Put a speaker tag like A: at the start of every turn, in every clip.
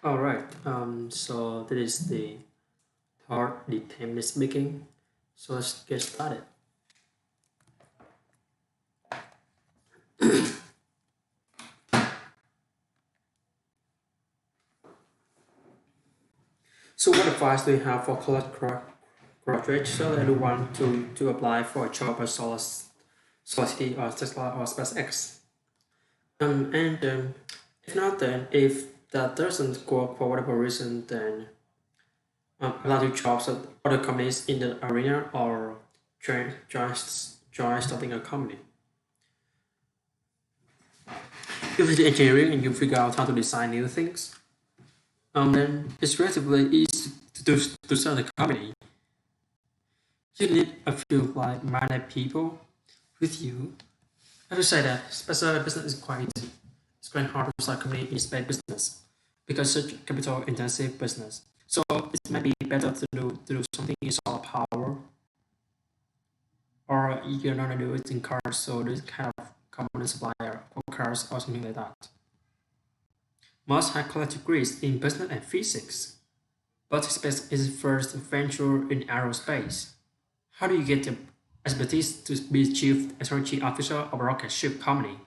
A: All right. So this is the third the theme is speaking. So let's get started. So what advice do you have for graduates so that want to apply for a job at Solacity or Tesla or SpaceX? And if not, then if that doesn't work for whatever reason, then apply to jobs at other companies in the arena or try starting a company. If it's engineering and you figure out how to design new things, then it's relatively easy to start a company. You need a few like-minded people with you. I have to say that special business is quite easy. It's quite hard to start a company in space business because such a capital-intensive business. So it might be better to do something in solar power, or you're not gonna do it in cars. So this kind of component supplier for cars or something like that. Most have college degrees in business and physics, but space is first venture in aerospace. How do you get the expertise to be chief strategy officer of a rocket ship company?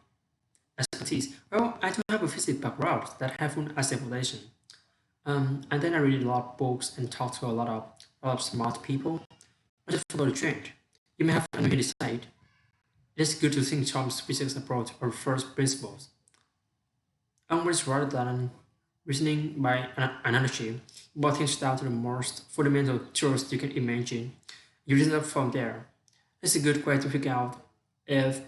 A: Expertise. Well, I do have a physics background that have an as a foundation. And then I read a lot of books and talk to a lot of smart people. I just follow the trend. You may have to decide. It is good to think Chom's physics approach or first principles. Onwards rather than reasoning by analogy, about things down to the most fundamental truths you can imagine. You reason up from there. It's a good way to figure out if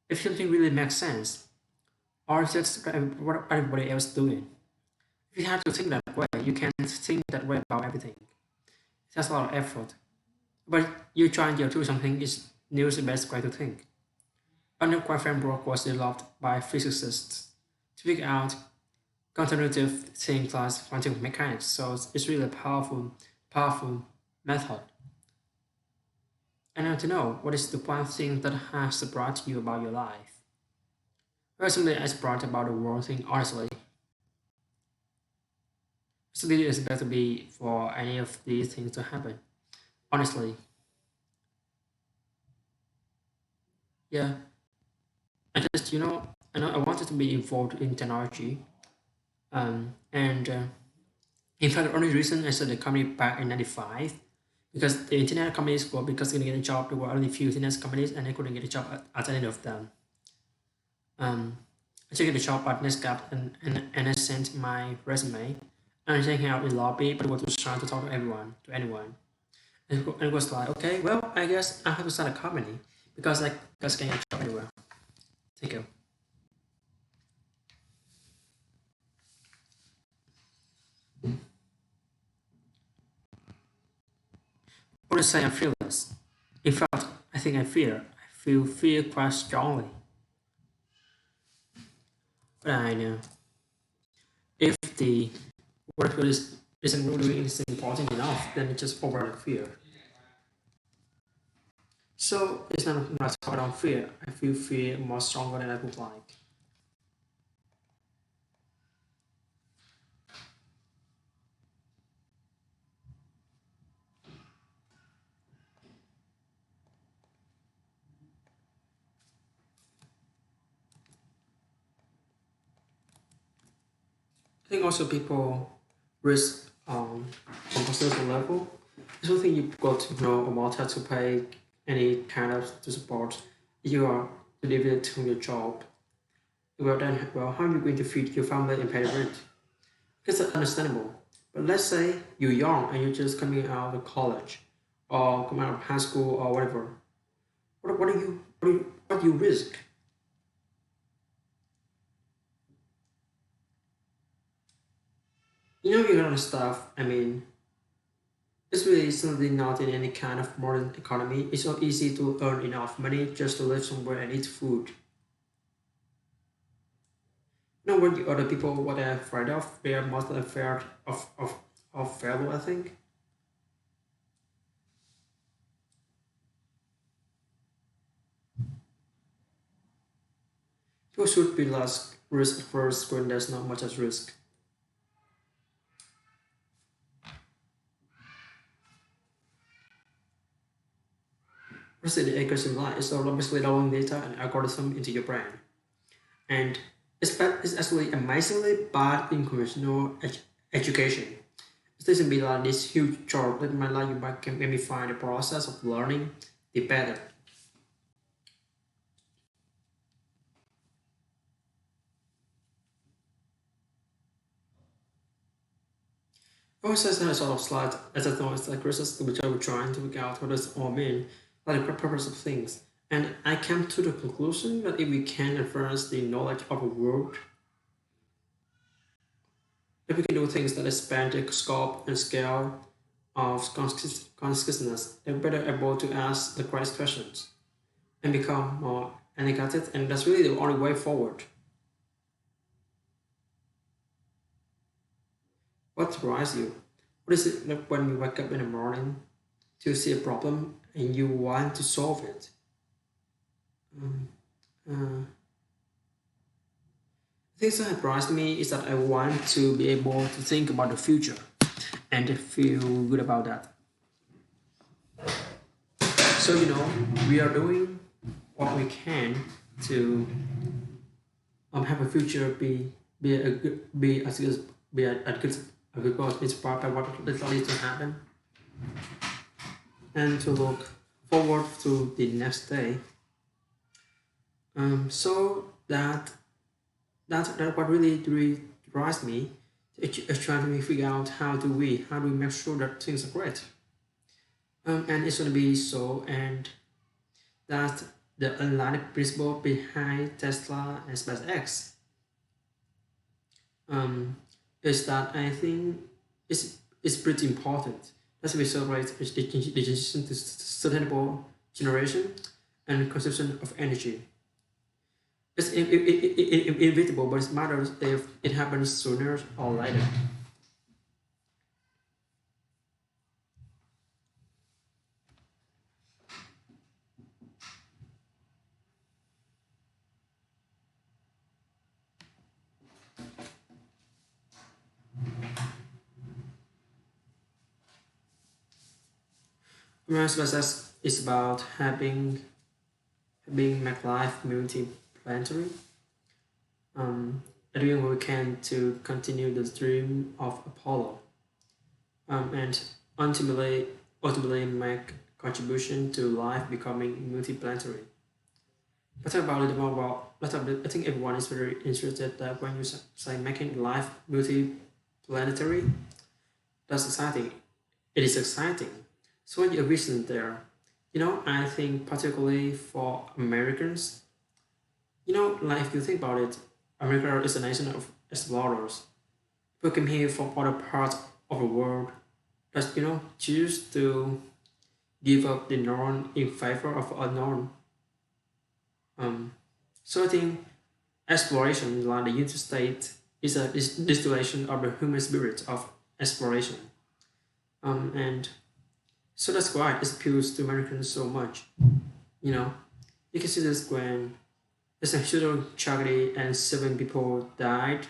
A: if something really makes sense or if that's what everybody else is doing. If you have to think that way, you can't think that way about everything. It takes a lot of effort. But you trying to do something is the best way to think. Underground framework was developed by physicists to figure out continuative things like quantum mechanics. So it's really a powerful method. And I want to know what is the one thing that has surprised you about your life? Well, something I surprised about the world thing, honestly. It's really expect to be for any of these things to happen. Honestly, yeah. I just, I wanted to be involved in technology. And in fact, the only reason I started the company back in '95 because the internet companies were because they couldn't get a job. There were only few internet companies, and I couldn't get a job at any of them. Um, I took a job at Netscape and I sent my resume. And I was hanging out in the lobby, but I was just trying to talk to everyone, to anyone. And it was like, okay, well, I guess I have to start a company because I just can't get a job anywhere. Thank you. Or to say I'm fearless. In fact, I think I fear. I feel fear quite strongly. But I know if the work isn't really is important enough, then it's just over the fear. So it's not so I don't fear. I feel fear more stronger than I would like. I think also people risk on personal level. It's something you've got to know about how to pay any kind of to support you are delivered to your job. Well, how are you going to feed your family and pay the rent? It's understandable. But let's say you're young and you're just coming out of college or coming out of high school or whatever. What do you risk? Your own stuff. I mean, it's really certainly not in any kind of modern economy. It's so easy to earn enough money just to live somewhere and eat food. What the other people what they're afraid of? They are mostly afraid of failure, I think. People should be less risk first when there's not much at risk. Firstly, the accuracy is so basically loading data and algorithm into your brain. And it's actually amazingly bad in conventional education. It doesn't be like this huge job that might allow you back can maybe find the process of learning the better. Also, it's a sort of slide as I know it's like research which I was trying to figure out what does all mean, like the purpose of things. And I came to the conclusion that if we can advance the knowledge of a world, if we can do things that expand the scope and scale of consciousness, we're better able to ask the correct questions and become more educated, and that's really the only way forward. What drives you? What is it like when you wake up in the morning to see a problem and you want to solve it? Um, uh, things that drives me is that I want to be able to think about the future and feel good about that. So we are doing what we can to have a future be a good be as good be a good cause inspired by what literally to happen and to look forward to the next day. So that what really drives me is trying to figure out how do we make sure that things are great. And it's gonna be so, and that the underlying principle behind Tesla and SpaceX um, is that I think it's pretty important. As we celebrate the transition to sustainable generation and consumption of energy. It's inevitable, but it matters if it happens sooner or later. Human success is about having make life multi-planetary, and doing what we can to continue the dream of Apollo, and ultimately make contribution to life becoming multi-planetary. Let's talk about it more about. I think everyone is very interested that when you say making life multi-planetary, that's exciting. It is exciting. So when you vision there, I think particularly for Americans, like if you think about it, America is a nation of explorers. People came here from other parts of the world that choose to give up the known in favor of unknown. Um, so I think exploration, like the United States, is a distillation of the human spirit of exploration. And so that's why it appeals to Americans so much. You know, you can see this when there's a shooting tragedy and 7 people died,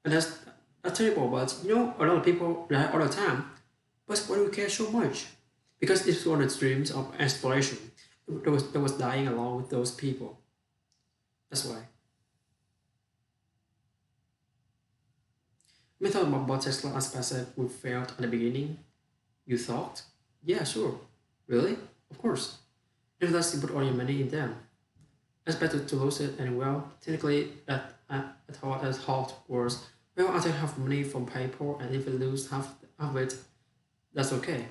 A: and that's terrible. But a lot of people die all the time. But why do we care so much? Because it's one of the dreams of exploration. That was dying along with those people. That's why. When talking about Tesla as passive we failed at the beginning, you thought? Yeah, sure. Really? Of course. If that's you put all your money in them, it's better to lose it and well, technically at how it works. Well, I take half money from PayPal, and if I lose half of it, that's okay.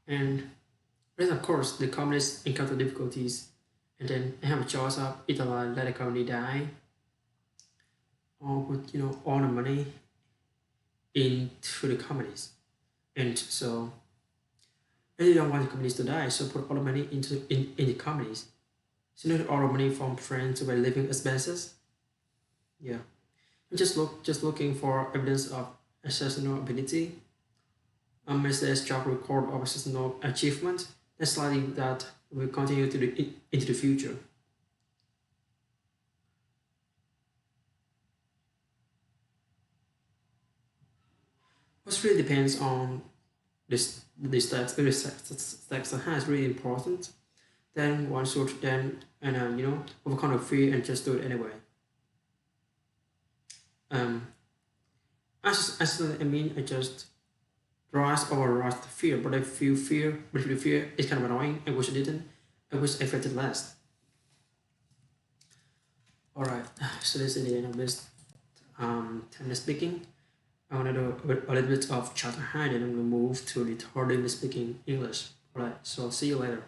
A: And then of course the companies encounter difficulties, and then I have a choice of either let the company die or put all the money into the companies. And so I really don't want the companies to die, so put all the money in the companies. So not all the money from friends to my living expenses. Yeah. I'm just looking for evidence of exceptional ability. Is there a track record of exceptional achievement? That's likely that will continue into the future. What really depends on this stats. The stats that is really important. then one should then and overcome the fear and just do it anyway. Um, I just brush over the fear, but I feel fear, but if the fear is kind of annoying. I wish I didn't. I wish I felt it less. All right, so this is the end of this 10 minute speaking. I want to do a little bit of chapter 9 and I'm going to move to the third English speaking English. Alright, so I'll see you later.